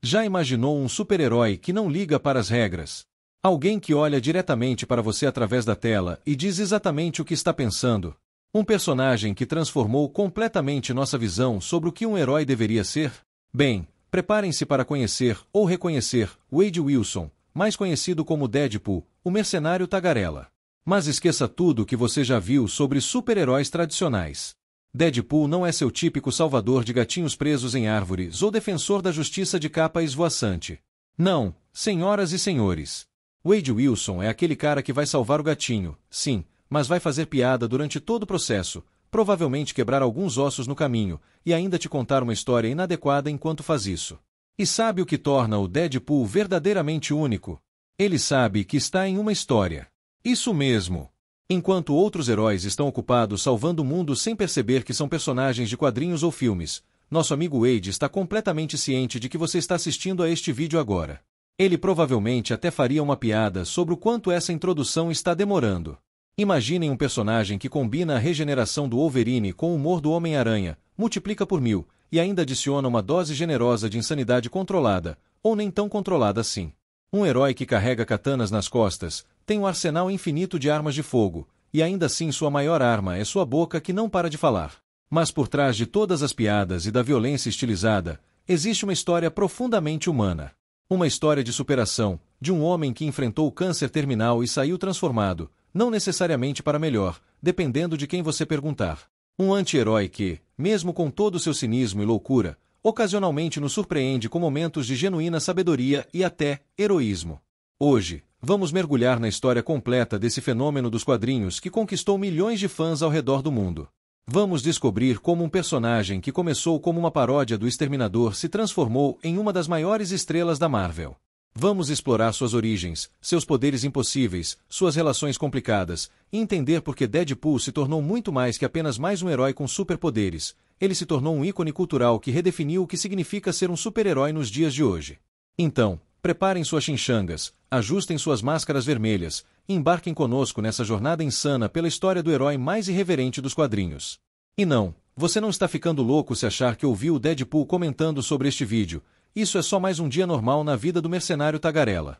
Já imaginou um super-herói que não liga para as regras? Alguém que olha diretamente para você através da tela e diz exatamente o que está pensando? Um personagem que transformou completamente nossa visão sobre o que um herói deveria ser? Bem, preparem-se para conhecer ou reconhecer Wade Wilson, mais conhecido como Deadpool, o mercenário tagarela. Mas esqueça tudo o que você já viu sobre super-heróis tradicionais. Deadpool não é seu típico salvador de gatinhos presos em árvores ou defensor da justiça de capa esvoaçante. Não, senhoras e senhores. Wade Wilson é aquele cara que vai salvar o gatinho, sim, mas vai fazer piada durante todo o processo, provavelmente quebrar alguns ossos no caminho, e ainda te contar uma história inadequada enquanto faz isso. E sabe o que torna o Deadpool verdadeiramente único? Ele sabe que está em uma história. Isso mesmo. Enquanto outros heróis estão ocupados salvando o mundo sem perceber que são personagens de quadrinhos ou filmes, nosso amigo Wade está completamente ciente de que você está assistindo a este vídeo agora. Ele provavelmente até faria uma piada sobre o quanto essa introdução está demorando. Imaginem um personagem que combina a regeneração do Wolverine com o humor do Homem-Aranha, multiplica por 1000, e ainda adiciona uma dose generosa de insanidade controlada, ou nem tão controlada assim. Um herói que carrega katanas nas costas, tem um arsenal infinito de armas de fogo, e ainda assim sua maior arma é sua boca que não para de falar. Mas por trás de todas as piadas e da violência estilizada, existe uma história profundamente humana. Uma história de superação, de um homem que enfrentou o câncer terminal e saiu transformado, não necessariamente para melhor, dependendo de quem você perguntar. Um anti-herói que, mesmo com todo o seu cinismo e loucura, ocasionalmente nos surpreende com momentos de genuína sabedoria e até heroísmo. Hoje, vamos mergulhar na história completa desse fenômeno dos quadrinhos que conquistou milhões de fãs ao redor do mundo. Vamos descobrir como um personagem que começou como uma paródia do Exterminador se transformou em uma das maiores estrelas da Marvel. Vamos explorar suas origens, seus poderes impossíveis, suas relações complicadas, e entender por que Deadpool se tornou muito mais que apenas mais um herói com superpoderes. Ele se tornou um ícone cultural que redefiniu o que significa ser um super-herói nos dias de hoje. Então, preparem suas chinchangas, ajustem suas máscaras vermelhas, e embarquem conosco nessa jornada insana pela história do herói mais irreverente dos quadrinhos. E não, você não está ficando louco se achar que ouviu o Deadpool comentando sobre este vídeo. Isso é só mais um dia normal na vida do mercenário tagarela.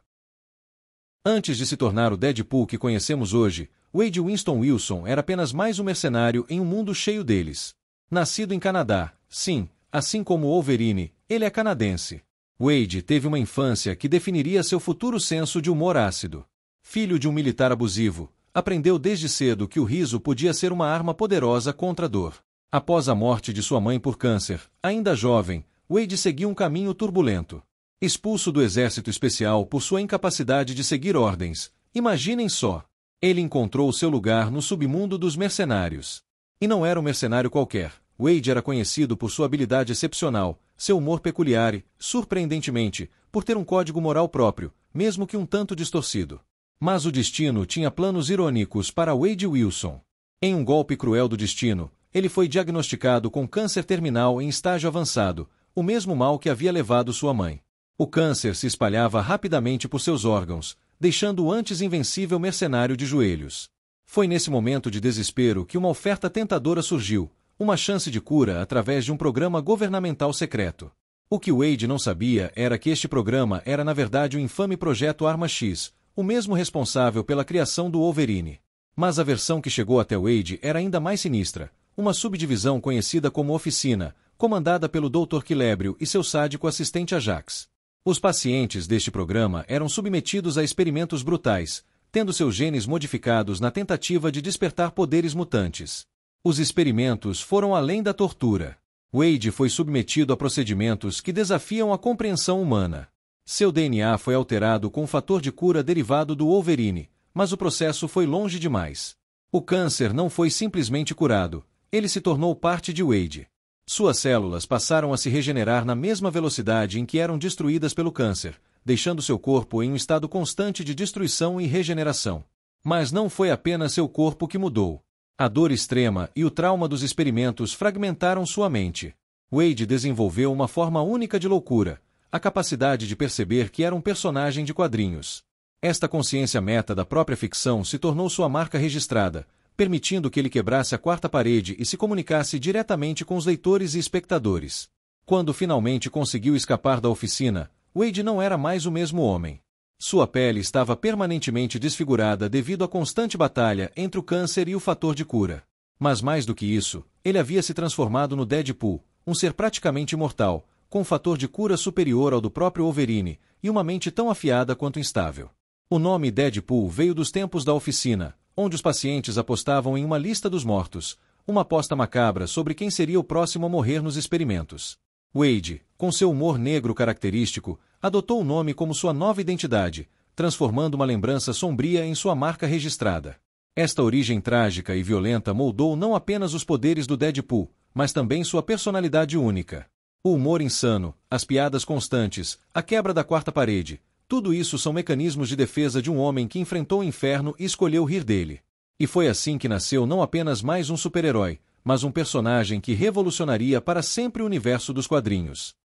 Antes de se tornar o Deadpool que conhecemos hoje, Wade Winston Wilson era apenas mais um mercenário em um mundo cheio deles. Nascido em Canadá, sim, assim como Wolverine, ele é canadense. Wade teve uma infância que definiria seu futuro senso de humor ácido. Filho de um militar abusivo, aprendeu desde cedo que o riso podia ser uma arma poderosa contra a dor. Após a morte de sua mãe por câncer, ainda jovem, Wade seguiu um caminho turbulento. Expulso do exército especial por sua incapacidade de seguir ordens, imaginem só. Ele encontrou seu lugar no submundo dos mercenários. E não era um mercenário qualquer. Wade era conhecido por sua habilidade excepcional, seu humor peculiar e, surpreendentemente, por ter um código moral próprio, mesmo que um tanto distorcido. Mas o destino tinha planos irônicos para Wade Wilson. Em um golpe cruel do destino, ele foi diagnosticado com câncer terminal em estágio avançado, o mesmo mal que havia levado sua mãe. O câncer se espalhava rapidamente por seus órgãos, deixando o antes invencível mercenário de joelhos. Foi nesse momento de desespero que uma oferta tentadora surgiu, uma chance de cura através de um programa governamental secreto. O que Wade não sabia era que este programa era na verdade o infame Projeto Arma X, o mesmo responsável pela criação do Wolverine. Mas a versão que chegou até Wade era ainda mais sinistra, uma subdivisão conhecida como Oficina, comandada pelo Dr. Quilébrio e seu sádico assistente Ajax. Os pacientes deste programa eram submetidos a experimentos brutais, tendo seus genes modificados na tentativa de despertar poderes mutantes. Os experimentos foram além da tortura. Wade foi submetido a procedimentos que desafiam a compreensão humana. Seu DNA foi alterado com um fator de cura derivado do Wolverine, mas o processo foi longe demais. O câncer não foi simplesmente curado, ele se tornou parte de Wade. Suas células passaram a se regenerar na mesma velocidade em que eram destruídas pelo câncer, deixando seu corpo em um estado constante de destruição e regeneração. Mas não foi apenas seu corpo que mudou. A dor extrema e o trauma dos experimentos fragmentaram sua mente. Wade desenvolveu uma forma única de loucura, a capacidade de perceber que era um personagem de quadrinhos. Esta consciência meta da própria ficção se tornou sua marca registrada, permitindo que ele quebrasse a quarta parede e se comunicasse diretamente com os leitores e espectadores. Quando finalmente conseguiu escapar da oficina, Wade não era mais o mesmo homem. Sua pele estava permanentemente desfigurada devido à constante batalha entre o câncer e o fator de cura. Mas mais do que isso, ele havia se transformado no Deadpool, um ser praticamente imortal, com um fator de cura superior ao do próprio Wolverine e uma mente tão afiada quanto instável. O nome Deadpool veio dos tempos da oficina, onde os pacientes apostavam em uma lista dos mortos, uma aposta macabra sobre quem seria o próximo a morrer nos experimentos. Wade, com seu humor negro característico, adotou o nome como sua nova identidade, transformando uma lembrança sombria em sua marca registrada. Esta origem trágica e violenta moldou não apenas os poderes do Deadpool, mas também sua personalidade única. O humor insano, as piadas constantes, a quebra da quarta parede, tudo isso são mecanismos de defesa de um homem que enfrentou o inferno e escolheu rir dele. E foi assim que nasceu não apenas mais um super-herói, mas um personagem que revolucionaria para sempre o universo dos quadrinhos.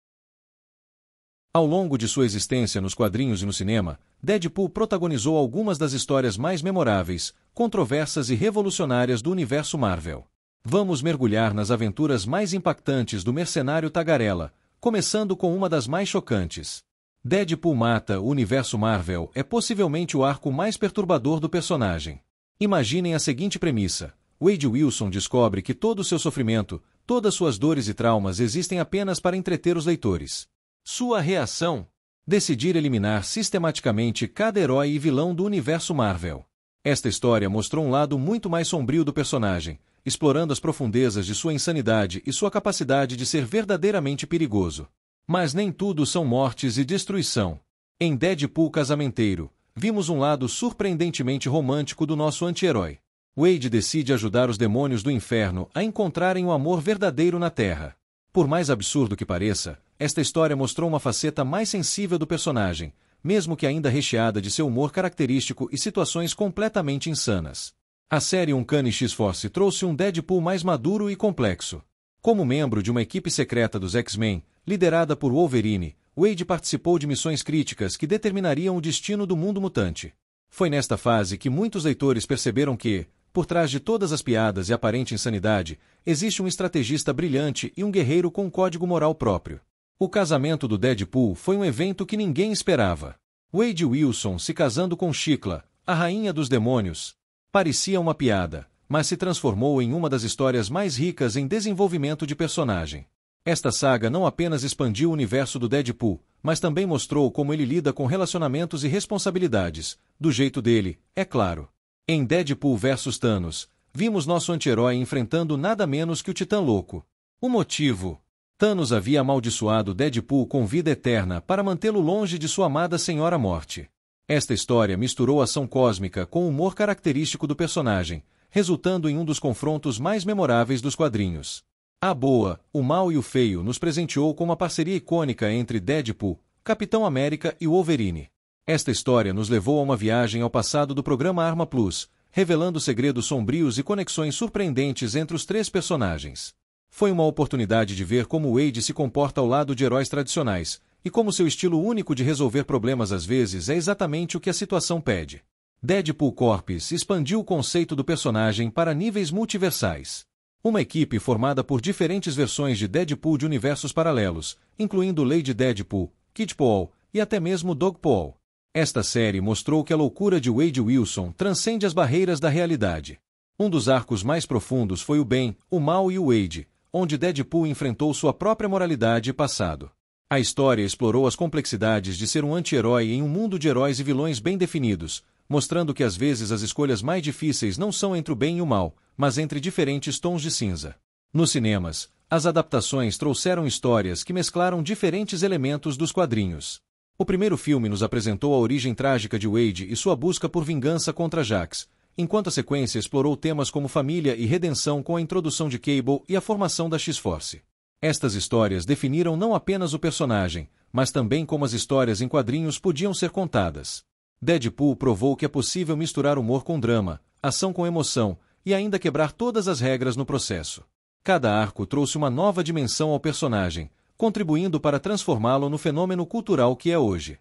Ao longo de sua existência nos quadrinhos e no cinema, Deadpool protagonizou algumas das histórias mais memoráveis, controversas e revolucionárias do universo Marvel. Vamos mergulhar nas aventuras mais impactantes do mercenário tagarela, começando com uma das mais chocantes. Deadpool mata o universo Marvel é possivelmente o arco mais perturbador do personagem. Imaginem a seguinte premissa. Wade Wilson descobre que todo o seu sofrimento, todas suas dores e traumas existem apenas para entreter os leitores. Sua reação? Decidir eliminar sistematicamente cada herói e vilão do universo Marvel. Esta história mostrou um lado muito mais sombrio do personagem, explorando as profundezas de sua insanidade e sua capacidade de ser verdadeiramente perigoso. Mas nem tudo são mortes e destruição. Em Deadpool Casamenteiro, vimos um lado surpreendentemente romântico do nosso anti-herói. Wade decide ajudar os demônios do inferno a encontrarem o amor verdadeiro na Terra. Por mais absurdo que pareça, esta história mostrou uma faceta mais sensível do personagem, mesmo que ainda recheada de seu humor característico e situações completamente insanas. A série Uncanny X-Force trouxe um Deadpool mais maduro e complexo. Como membro de uma equipe secreta dos X-Men, liderada por Wolverine, Wade participou de missões críticas que determinariam o destino do mundo mutante. Foi nesta fase que muitos leitores perceberam que, por trás de todas as piadas e aparente insanidade, existe um estrategista brilhante e um guerreiro com um código moral próprio. O casamento do Deadpool foi um evento que ninguém esperava. Wade Wilson se casando com Shikla, a rainha dos demônios. Parecia uma piada, mas se transformou em uma das histórias mais ricas em desenvolvimento de personagem. Esta saga não apenas expandiu o universo do Deadpool, mas também mostrou como ele lida com relacionamentos e responsabilidades, do jeito dele, é claro. Em Deadpool vs Thanos, vimos nosso anti-herói enfrentando nada menos que o Titã Louco. O motivo? Thanos havia amaldiçoado Deadpool com vida eterna para mantê-lo longe de sua amada Senhora Morte. Esta história misturou ação cósmica com o humor característico do personagem, resultando em um dos confrontos mais memoráveis dos quadrinhos. A boa, o mal e o feio nos presenteou com uma parceria icônica entre Deadpool, Capitão América e Wolverine. Esta história nos levou a uma viagem ao passado do programa Arma Plus, revelando segredos sombrios e conexões surpreendentes entre os três personagens. Foi uma oportunidade de ver como Wade se comporta ao lado de heróis tradicionais, e como seu estilo único de resolver problemas às vezes é exatamente o que a situação pede. Deadpool Corps expandiu o conceito do personagem para níveis multiversais. Uma equipe formada por diferentes versões de Deadpool de universos paralelos, incluindo Lady Deadpool, Kid Paul e até mesmo Dog Paul. Esta série mostrou que a loucura de Wade Wilson transcende as barreiras da realidade. Um dos arcos mais profundos foi o bem, o mal e o Wade, onde Deadpool enfrentou sua própria moralidade e passado. A história explorou as complexidades de ser um anti-herói em um mundo de heróis e vilões bem definidos, mostrando que às vezes as escolhas mais difíceis não são entre o bem e o mal, mas entre diferentes tons de cinza. Nos cinemas, as adaptações trouxeram histórias que mesclaram diferentes elementos dos quadrinhos. O primeiro filme nos apresentou a origem trágica de Wade e sua busca por vingança contra Jax, enquanto a sequência explorou temas como família e redenção com a introdução de Cable e a formação da X-Force. Estas histórias definiram não apenas o personagem, mas também como as histórias em quadrinhos podiam ser contadas. Deadpool provou que é possível misturar humor com drama, ação com emoção, e ainda quebrar todas as regras no processo. Cada arco trouxe uma nova dimensão ao personagem, contribuindo para transformá-lo no fenômeno cultural que é hoje.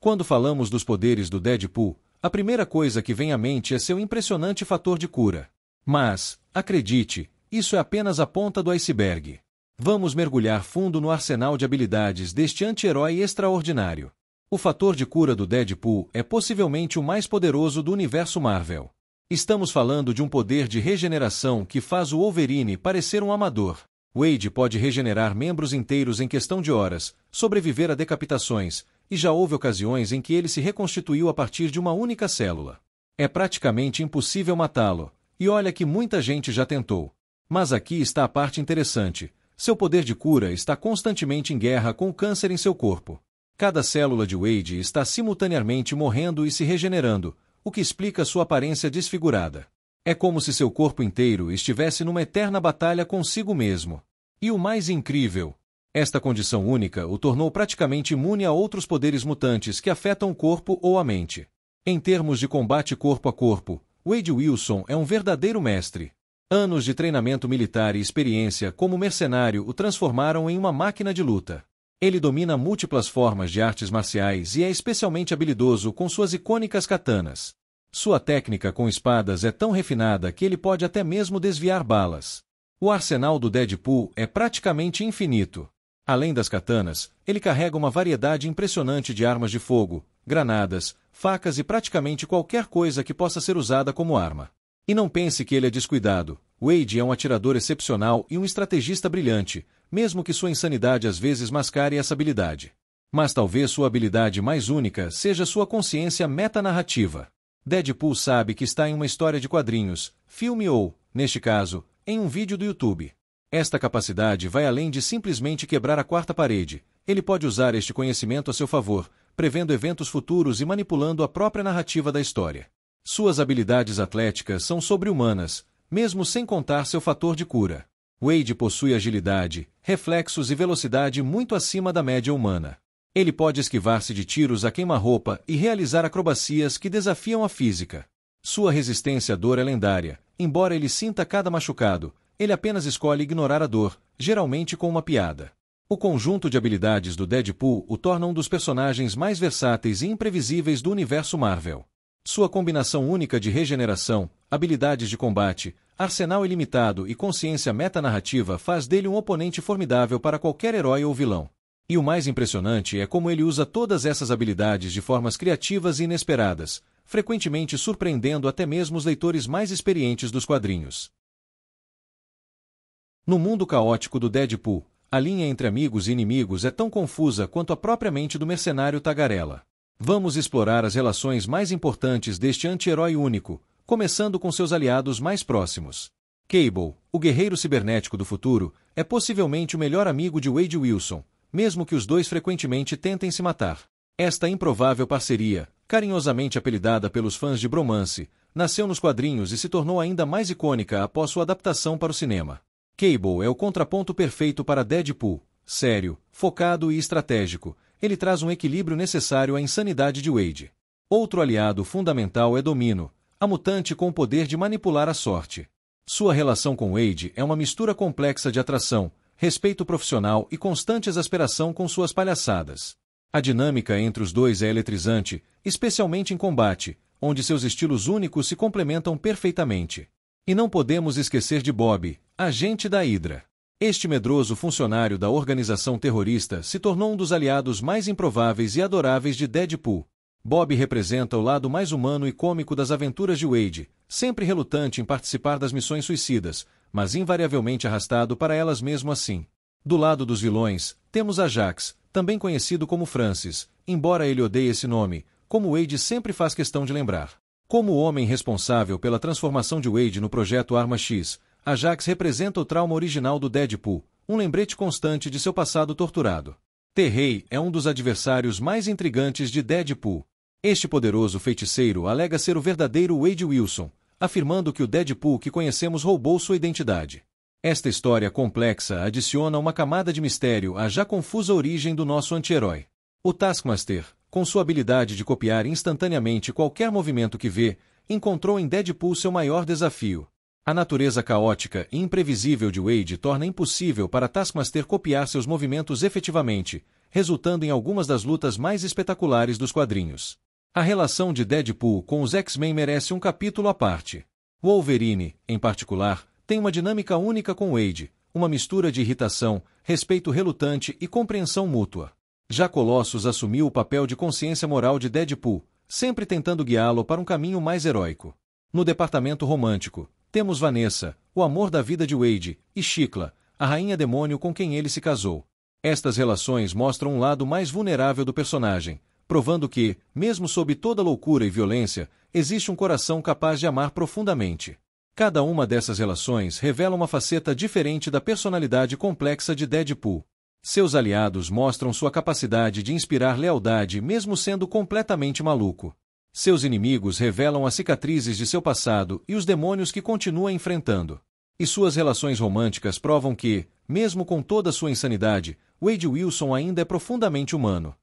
Quando falamos dos poderes do Deadpool, a primeira coisa que vem à mente é seu impressionante fator de cura. Mas, acredite, isso é apenas a ponta do iceberg. Vamos mergulhar fundo no arsenal de habilidades deste anti-herói extraordinário. O fator de cura do Deadpool é possivelmente o mais poderoso do universo Marvel. Estamos falando de um poder de regeneração que faz o Wolverine parecer um amador. Wade pode regenerar membros inteiros em questão de horas, sobreviver a decapitações, e já houve ocasiões em que ele se reconstituiu a partir de uma única célula. É praticamente impossível matá-lo, e olha que muita gente já tentou. Mas aqui está a parte interessante. Seu poder de cura está constantemente em guerra com o câncer em seu corpo. Cada célula de Wade está simultaneamente morrendo e se regenerando, o que explica sua aparência desfigurada. É como se seu corpo inteiro estivesse numa eterna batalha consigo mesmo. E o mais incrível, esta condição única o tornou praticamente imune a outros poderes mutantes que afetam o corpo ou a mente. Em termos de combate corpo a corpo, Wade Wilson é um verdadeiro mestre. Anos de treinamento militar e experiência como mercenário o transformaram em uma máquina de luta. Ele domina múltiplas formas de artes marciais e é especialmente habilidoso com suas icônicas katanas. Sua técnica com espadas é tão refinada que ele pode até mesmo desviar balas. O arsenal do Deadpool é praticamente infinito. Além das katanas, ele carrega uma variedade impressionante de armas de fogo, granadas, facas e praticamente qualquer coisa que possa ser usada como arma. E não pense que ele é descuidado. Wade é um atirador excepcional e um estrategista brilhante, mesmo que sua insanidade às vezes mascare essa habilidade. Mas talvez sua habilidade mais única seja sua consciência metanarrativa. Deadpool sabe que está em uma história de quadrinhos, filme ou, neste caso, em um vídeo do YouTube. Esta capacidade vai além de simplesmente quebrar a quarta parede. Ele pode usar este conhecimento a seu favor, prevendo eventos futuros e manipulando a própria narrativa da história. Suas habilidades atléticas são sobre-humanas, mesmo sem contar seu fator de cura. Wade possui agilidade, reflexos e velocidade muito acima da média humana. Ele pode esquivar-se de tiros a queima-roupa e realizar acrobacias que desafiam a física. Sua resistência à dor é lendária. Embora ele sinta cada machucado, ele apenas escolhe ignorar a dor, geralmente com uma piada. O conjunto de habilidades do Deadpool o torna um dos personagens mais versáteis e imprevisíveis do universo Marvel. Sua combinação única de regeneração, habilidades de combate, arsenal ilimitado e consciência metanarrativa faz dele um oponente formidável para qualquer herói ou vilão. E o mais impressionante é como ele usa todas essas habilidades de formas criativas e inesperadas, frequentemente surpreendendo até mesmo os leitores mais experientes dos quadrinhos. No mundo caótico do Deadpool, a linha entre amigos e inimigos é tão confusa quanto a própria mente do mercenário tagarela. Vamos explorar as relações mais importantes deste anti-herói único, começando com seus aliados mais próximos. Cable, o guerreiro cibernético do futuro, é possivelmente o melhor amigo de Wade Wilson, mesmo que os dois frequentemente tentem se matar. Esta improvável parceria, carinhosamente apelidada pelos fãs de bromance, nasceu nos quadrinhos e se tornou ainda mais icônica após sua adaptação para o cinema. Cable é o contraponto perfeito para Deadpool, sério, focado e estratégico. Ele traz um equilíbrio necessário à insanidade de Wade. Outro aliado fundamental é Domino, a mutante com o poder de manipular a sorte. Sua relação com Wade é uma mistura complexa de atração, respeito profissional e constante exasperação com suas palhaçadas. A dinâmica entre os dois é eletrizante, especialmente em combate, onde seus estilos únicos se complementam perfeitamente. E não podemos esquecer de Bob, agente da Hydra. Este medroso funcionário da organização terrorista se tornou um dos aliados mais improváveis e adoráveis de Deadpool. Bob representa o lado mais humano e cômico das aventuras de Wade, sempre relutante em participar das missões suicidas, mas invariavelmente arrastado para elas mesmo assim. Do lado dos vilões, temos Ajax, também conhecido como Francis, embora ele odeie esse nome, como Wade sempre faz questão de lembrar. Como o homem responsável pela transformação de Wade no projeto Arma X, Ajax representa o trauma original do Deadpool, um lembrete constante de seu passado torturado. T-Ray é um dos adversários mais intrigantes de Deadpool. Este poderoso feiticeiro alega ser o verdadeiro Wade Wilson, afirmando que o Deadpool que conhecemos roubou sua identidade. Esta história complexa adiciona uma camada de mistério à já confusa origem do nosso anti-herói. O Taskmaster, com sua habilidade de copiar instantaneamente qualquer movimento que vê, encontrou em Deadpool seu maior desafio. A natureza caótica e imprevisível de Wade torna impossível para Taskmaster copiar seus movimentos efetivamente, resultando em algumas das lutas mais espetaculares dos quadrinhos. A relação de Deadpool com os X-Men merece um capítulo à parte. Wolverine, em particular, tem uma dinâmica única com Wade, uma mistura de irritação, respeito relutante e compreensão mútua. Já Colossus assumiu o papel de consciência moral de Deadpool, sempre tentando guiá-lo para um caminho mais heróico. No departamento romântico, temos Vanessa, o amor da vida de Wade, e Chicla, a rainha demônio com quem ele se casou. Estas relações mostram um lado mais vulnerável do personagem, provando que, mesmo sob toda loucura e violência, existe um coração capaz de amar profundamente. Cada uma dessas relações revela uma faceta diferente da personalidade complexa de Deadpool. Seus aliados mostram sua capacidade de inspirar lealdade mesmo sendo completamente maluco. Seus inimigos revelam as cicatrizes de seu passado e os demônios que continua enfrentando. E suas relações românticas provam que, mesmo com toda sua insanidade, Wade Wilson ainda é profundamente humano.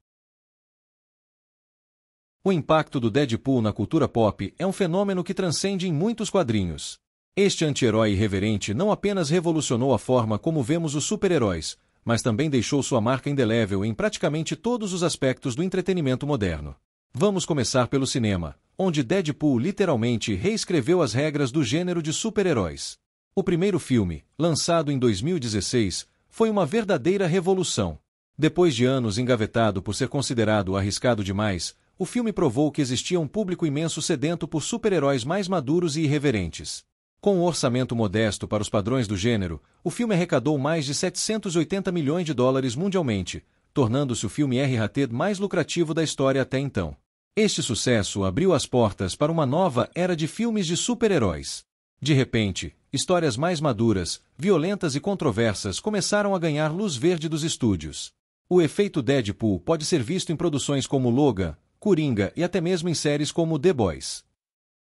O impacto do Deadpool na cultura pop é um fenômeno que transcende em muitos quadrinhos. Este anti-herói irreverente não apenas revolucionou a forma como vemos os super-heróis, mas também deixou sua marca indelével em praticamente todos os aspectos do entretenimento moderno. Vamos começar pelo cinema, onde Deadpool literalmente reescreveu as regras do gênero de super-heróis. O primeiro filme, lançado em 2016, foi uma verdadeira revolução. Depois de anos engavetado por ser considerado arriscado demais, o filme provou que existia um público imenso sedento por super-heróis mais maduros e irreverentes. Com um orçamento modesto para os padrões do gênero, o filme arrecadou mais de 780 milhões de dólares mundialmente, tornando-se o filme R-rated mais lucrativo da história até então. Este sucesso abriu as portas para uma nova era de filmes de super-heróis. De repente, histórias mais maduras, violentas e controversas começaram a ganhar luz verde dos estúdios. O efeito Deadpool pode ser visto em produções como Logan, Coringa e até mesmo em séries como The Boys.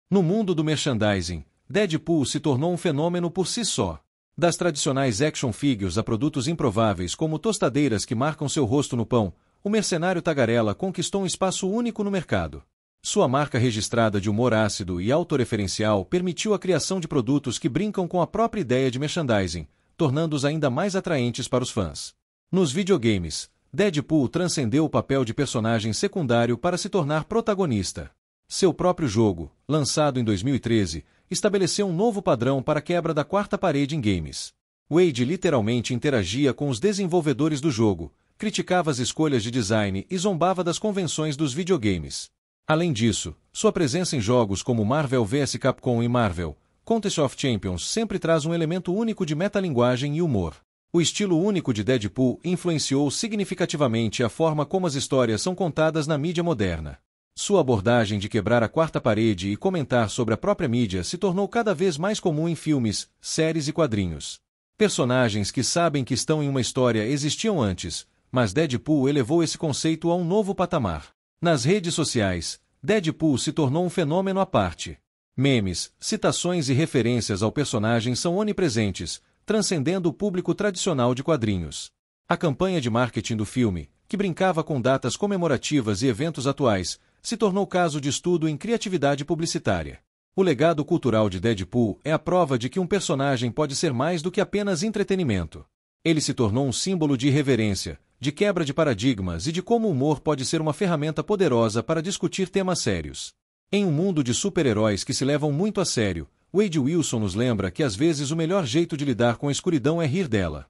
No mundo do merchandising, Deadpool se tornou um fenômeno por si só. Das tradicionais action figures a produtos improváveis como tostadeiras que marcam seu rosto no pão, o mercenário tagarela conquistou um espaço único no mercado. Sua marca registrada de humor ácido e autorreferencial permitiu a criação de produtos que brincam com a própria ideia de merchandising, tornando-os ainda mais atraentes para os fãs. Nos videogames, Deadpool transcendeu o papel de personagem secundário para se tornar protagonista. Seu próprio jogo, lançado em 2013, estabeleceu um novo padrão para a quebra da quarta parede em games. Wade literalmente interagia com os desenvolvedores do jogo, criticava as escolhas de design e zombava das convenções dos videogames. Além disso, sua presença em jogos como Marvel vs Capcom e Marvel Contest of Champions sempre traz um elemento único de metalinguagem e humor. O estilo único de Deadpool influenciou significativamente a forma como as histórias são contadas na mídia moderna. Sua abordagem de quebrar a quarta parede e comentar sobre a própria mídia se tornou cada vez mais comum em filmes, séries e quadrinhos. Personagens que sabem que estão em uma história existiam antes, mas Deadpool elevou esse conceito a um novo patamar. Nas redes sociais, Deadpool se tornou um fenômeno à parte. Memes, citações e referências ao personagem são onipresentes, transcendendo o público tradicional de quadrinhos. A campanha de marketing do filme, que brincava com datas comemorativas e eventos atuais, se tornou caso de estudo em criatividade publicitária. O legado cultural de Deadpool é a prova de que um personagem pode ser mais do que apenas entretenimento. Ele se tornou um símbolo de irreverência, de quebra de paradigmas e de como o humor pode ser uma ferramenta poderosa para discutir temas sérios. Em um mundo de super-heróis que se levam muito a sério, Wade Wilson nos lembra que às vezes o melhor jeito de lidar com a escuridão é rir dela.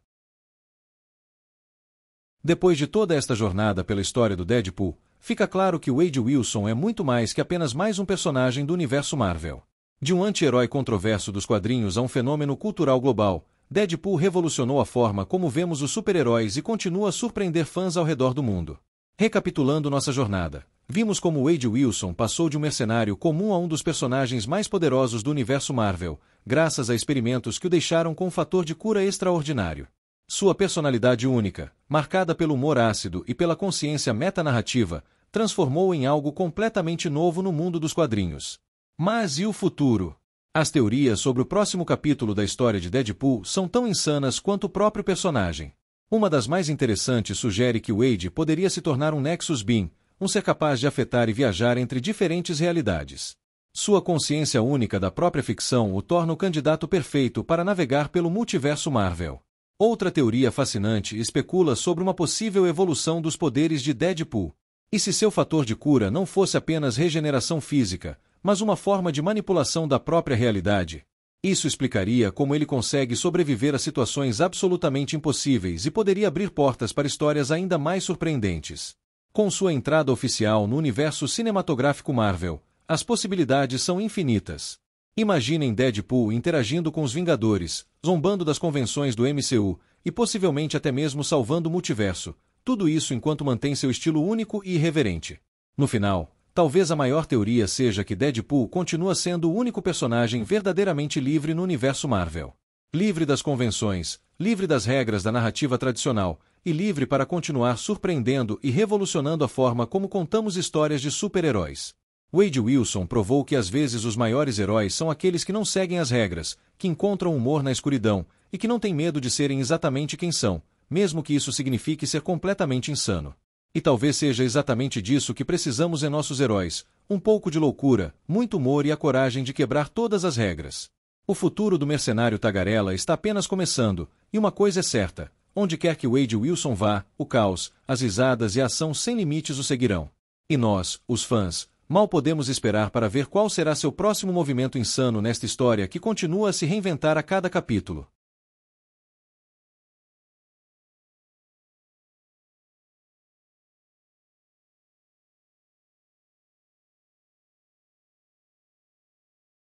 Depois de toda esta jornada pela história do Deadpool, fica claro que Wade Wilson é muito mais que apenas mais um personagem do universo Marvel. De um anti-herói controverso dos quadrinhos a um fenômeno cultural global, Deadpool revolucionou a forma como vemos os super-heróis e continua a surpreender fãs ao redor do mundo. Recapitulando nossa jornada, vimos como Wade Wilson passou de um mercenário comum a um dos personagens mais poderosos do universo Marvel, graças a experimentos que o deixaram com um fator de cura extraordinário. Sua personalidade única, marcada pelo humor ácido e pela consciência metanarrativa, transformou-o em algo completamente novo no mundo dos quadrinhos. Mas e o futuro? As teorias sobre o próximo capítulo da história de Deadpool são tão insanas quanto o próprio personagem. Uma das mais interessantes sugere que Wade poderia se tornar um Nexus Being, um ser capaz de afetar e viajar entre diferentes realidades. Sua consciência única da própria ficção o torna o candidato perfeito para navegar pelo multiverso Marvel. Outra teoria fascinante especula sobre uma possível evolução dos poderes de Deadpool. E se seu fator de cura não fosse apenas regeneração física, mas uma forma de manipulação da própria realidade? Isso explicaria como ele consegue sobreviver a situações absolutamente impossíveis e poderia abrir portas para histórias ainda mais surpreendentes. Com sua entrada oficial no universo cinematográfico Marvel, as possibilidades são infinitas. Imaginem Deadpool interagindo com os Vingadores, zombando das convenções do MCU e possivelmente até mesmo salvando o multiverso, tudo isso enquanto mantém seu estilo único e irreverente. No final, talvez a maior teoria seja que Deadpool continua sendo o único personagem verdadeiramente livre no universo Marvel. Livre das convenções, livre das regras da narrativa tradicional, e livre para continuar surpreendendo e revolucionando a forma como contamos histórias de super-heróis. Wade Wilson provou que às vezes os maiores heróis são aqueles que não seguem as regras, que encontram humor na escuridão, e que não têm medo de serem exatamente quem são, mesmo que isso signifique ser completamente insano. E talvez seja exatamente disso que precisamos em nossos heróis, um pouco de loucura, muito humor e a coragem de quebrar todas as regras. O futuro do mercenário tagarela está apenas começando, e uma coisa é certa, onde quer que Wade Wilson vá, o caos, as risadas e a ação sem limites o seguirão. E nós, os fãs, mal podemos esperar para ver qual será seu próximo movimento insano nesta história que continua a se reinventar a cada capítulo.